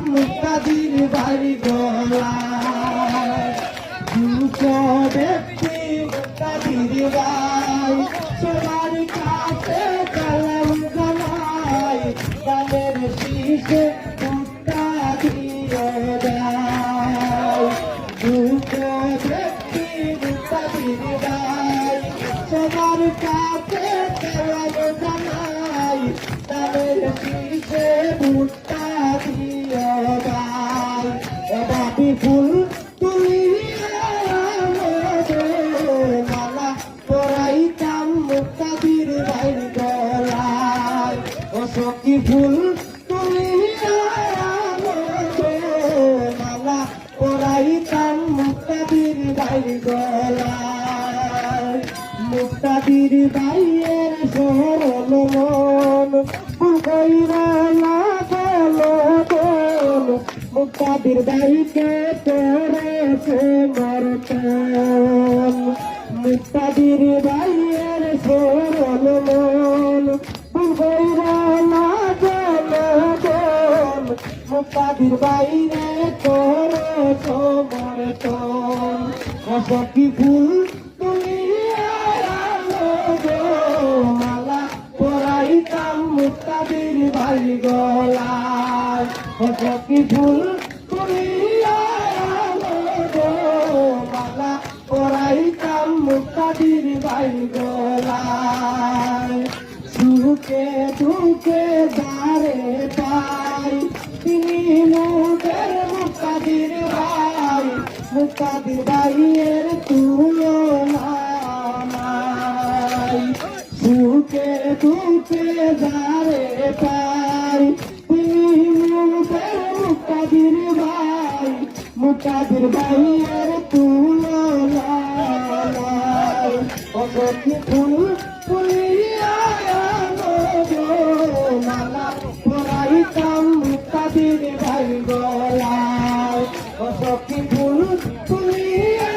মুক্তাদির বাড়ি গলায় দুটো ব্যক্তি মুক্তাদির বাই সবার কাছে কালাম গলায় গানের শীষে মুক্তাদির দেয় দুটো ব্যক্তি মুক্তাদির বাই সবার কাছে কালাম গলায় গানের শীষে ফুল তুলিয়া মালা পরাইতাম মুক্তাদির বাইর গলায় ও সখী ফুল তুলিয়া মালা পরাইতাম মুক্তাদির বাইর গলায় মুক্তাদির বাইয়ের সরল মন কইরা মুক্তাদির বাইকে পড়েছে মরতন মুক্তাদির বাইয়ের সরল মন বুঝাইরা না জনগণ মুক্তাদির বাইরে পড়েছ মরতন অসখী ফুল তুলিয়া মালা পরাইতাম মুক্তাদির বাই গলায় অসখী ফুল তুলিয়া মালা পরাইতাম মুক্তাদির বাই গলায় সুখে দুঃখে যারে পাই তিনি মুখের মুক্তাদির ভাই মুক্তাদির ভাইয়ের তুলনা নাই সুখে দুঃখে যারে পাই মুক্তাদির ভাই মুক্তাদির ভাইয়ের তুলনা অসখী ফুল তুলিয়া মালা পরাইতাম মুক্তাদির ভাই গলায় অসখী ফুল তুলিয়া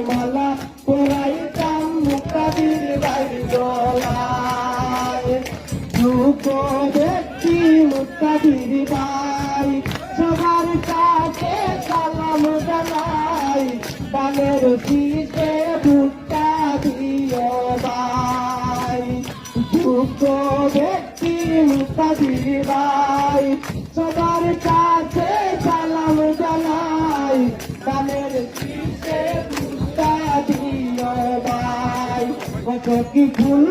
মালা পরাইতাম মুক্তাদির ভাই গলায় দুঃখ দেখি মুক্তাদির ভাই সবার কাছে সালাম জানাই গানের শীষে ভুট্টা দিও ভাই দুঃখ দেখি মুক্তাদির ভাই সবার কাছে সালাম জানাই গানের শীষে ভুট্টা দিও ভাই অসখী ফুল